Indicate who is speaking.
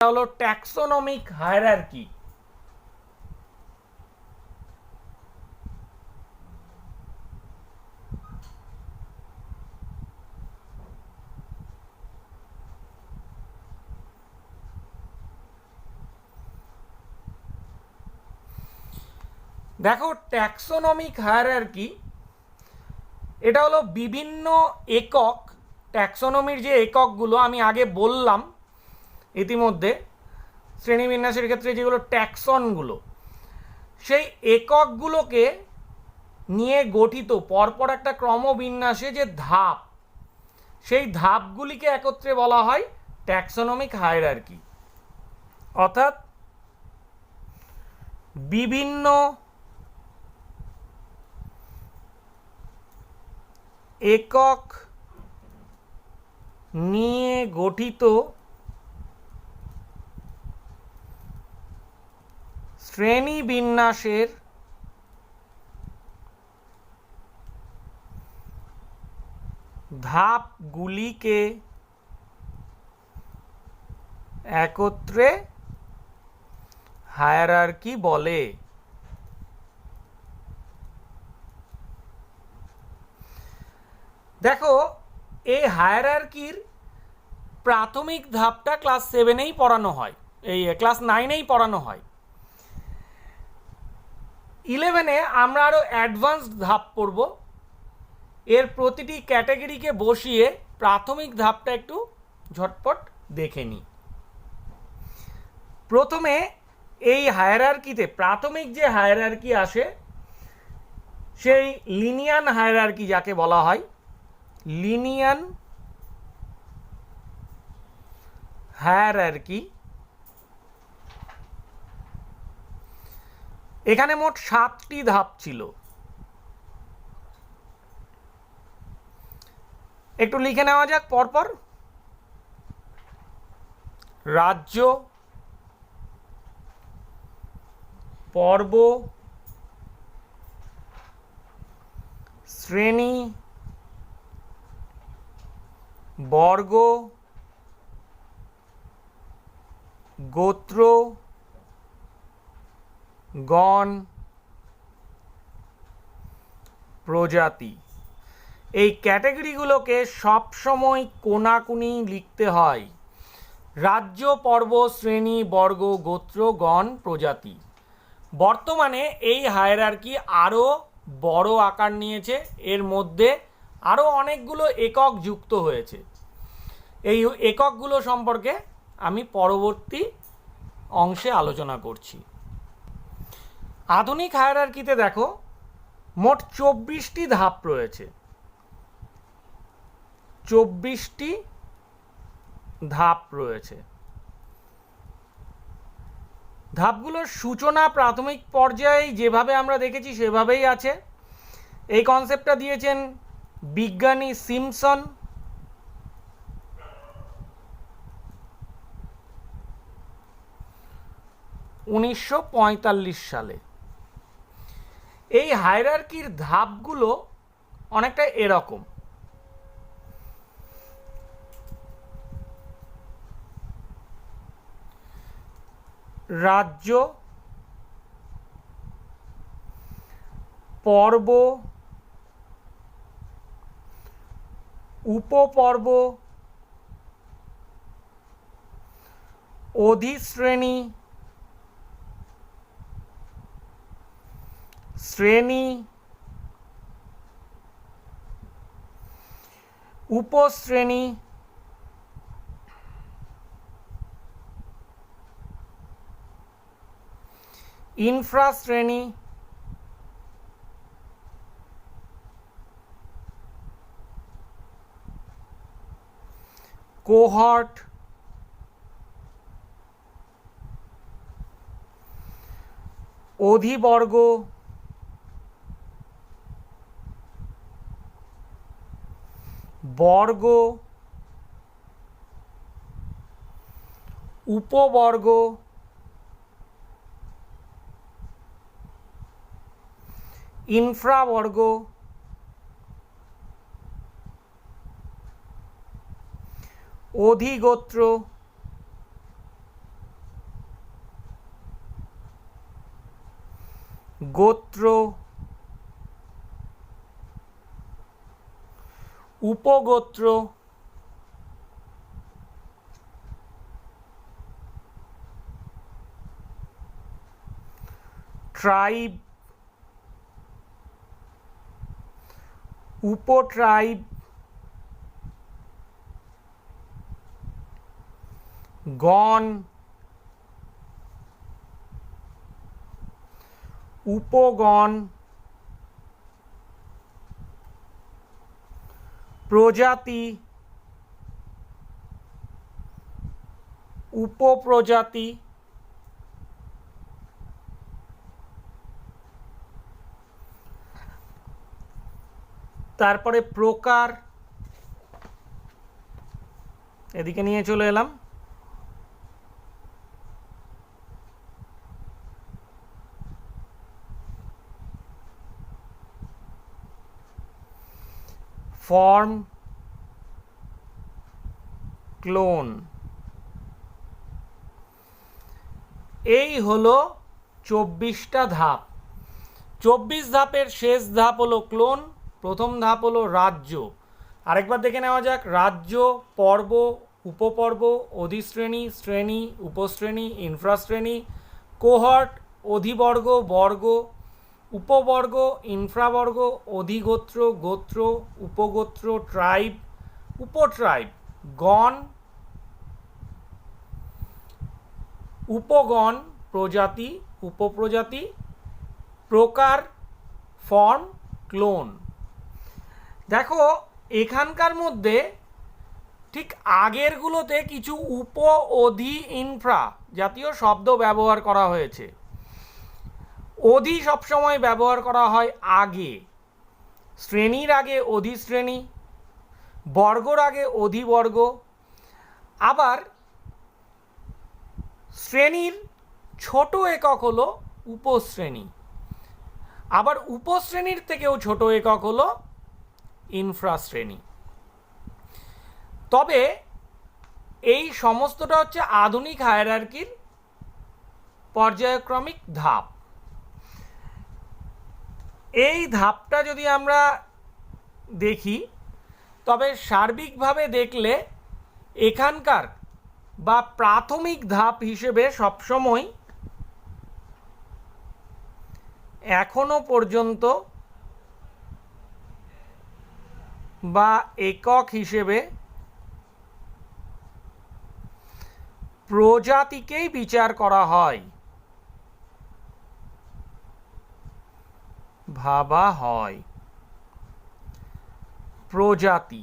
Speaker 1: হলো taxonomic hierarchy. দেখো, taxonomic hierarchy এটা হলো বিভিন্ন একক, ট্যাক্সোনমির যে এককগুলো আমি আগে বললাম ইতিমধ্যে, শ্রেণীবিন্যাসের ক্ষেত্রে যেগুলো ট্যাক্সনগুলো, সেই এককগুলোকে নিয়ে গঠিত পরপর একটা ক্রমবিন্যাসে যে ধাপ, সেই ধাপগুলিকে একত্রে বলা হয় ট্যাক্সোনমিক হায়ারার্কি। অর্থাৎ বিভিন্ন একক নিয়ে গঠিত শ্রেণীবিন্যাসের ধাপগুলিকে একত্রে হায়ারার্কি বলে। দেখো, এই হায়ারার্কির প্রাথমিক ধাপটা ক্লাস 7-এই পড়ানো হয়, এই ক্লাস 9-এই পড়ানো হয়। 11-এ আমরা আরও অ্যাডভান্সড ধাপ পড়ব। এর প্রতিটি ক্যাটাগরিকে বসিয়ে প্রাথমিক ধাপটা একটু ঝটপট দেখে নিই। প্রথমে এই হায়ারার্কিতে প্রাথমিক যে হায়ারার্কি আসে সেই লিনিয়ান হায়ারার্কি যাকে বলা হয়, লিনিয়ান হায়ারার্কি। এখানে মোট 7টি ধাপ ছিল। একটু লিখে নেওয়া যাক পরপর। রাজ্য, পর্ব, শ্রেণী, বর্গ, গোত্র, গণ, প্রজাতি। এই ক্যাটাগরিগুলোকে সবসময় কোনাকুনি লিখতে হয়। রাজ্য, পর্ব, শ্রেণী, বর্গ, গোত্র, গণ, প্রজাতি। বর্তমানে এই হায়ারার্কি আরও বড় আকার নিয়েছে, এর মধ্যে আরও অনেকগুলো একক যুক্ত হয়েছে। এই এককগুলো সম্পর্কে আমি পরবর্তী অংশে আলোচনা করছি। আধুনিক হায়ারার্কিতে দেখো মোট 24টি ধাপ রয়েছে। 24টি ধাপ রয়েছে। ধাপগুলোর সূচনা প্রাথমিক পর্যায়ে যেভাবে আমরা দেখেছি সেভাবেই আছে। এই কনসেপ্টটা দিয়েছেন বিজ্ঞানী সিমসন। উনিশশো সালে। এই হায়ারার্কির ধাপগুলো অনেকটা এরকম। রাজ্য, পর্ব, উপপর্ব, অধিশ্রেণী, শ্রেণী, উপশ্রেণী, ইনফ্রাশ্রেণী, কোহর্ট, অধিবর্গ, বর্গ, উপবর্গ, ইনফ্রাবর্গ, অধিগোত্র, উপগোত্র, ট্রাইব, উপট্রাইব, গণ, উপগণ, প্রজাতি, উপপ্রজাতি, তারপরে প্রকার, এদিকে নিয়ে চলে এলাম, ফর্ম, ক্লোন। এই হলো 24টা ধাপ। 24 ধাপের শেষ ধাপ হলো ক্লোন, প্রথম ধাপ হলো রাজ্য। আরেকবার দেখে নেওয়া যাক। রাজ্য, পর্ব, উপপর্ব, অধিশ্রেণী, শ্রেণী, উপশ্রেণী, ইনফ্রাশ্রেণী, কোহর্ট, অধিবর্গ, বর্গ, উপবর্গ, ইনফ্রাবর্গ, অধিগোত্র, গোত্র, উপগোত্র, ট্রাইব, উপট্রাইব, গণ, উপগণ, প্রজাতি, উপপ্রজাতি, প্রকার, ফর্ম, ক্লোন। দেখো এখানকার মধ্যে ঠিক আগেরগুলোতে কিছু উপ, অধি, ইনফ্রা জাতীয় শব্দ ব্যবহার করা হয়েছে। অধি সবসময় ব্যবহার করা হয় আগে, শ্রেণীর আগে অধিশ্রেণী, বর্গর আগে অধিবর্গ, আবার শ্রেণীর ছোট একক হলো উপশ্রেণী, আবার উপশ্রেণীর থেকেও ছোট একক হলো ইনফ্রাশ্রেণী। তবে এই সমস্তটা হচ্ছে আধুনিক হায়ারার্কির পর্যায়ক্রমিক ধাপ। এই ধাপটা যদি আমরা দেখি তবে সার্বিকভাবে দেখলে এখানকার বা প্রাথমিক ধাপ হিসেবে সবসময় এখনো পর্যন্ত বা একক হিসেবে প্রজাতিকেই বিচার করা হয়, ভাবা হয়। প্রজাতি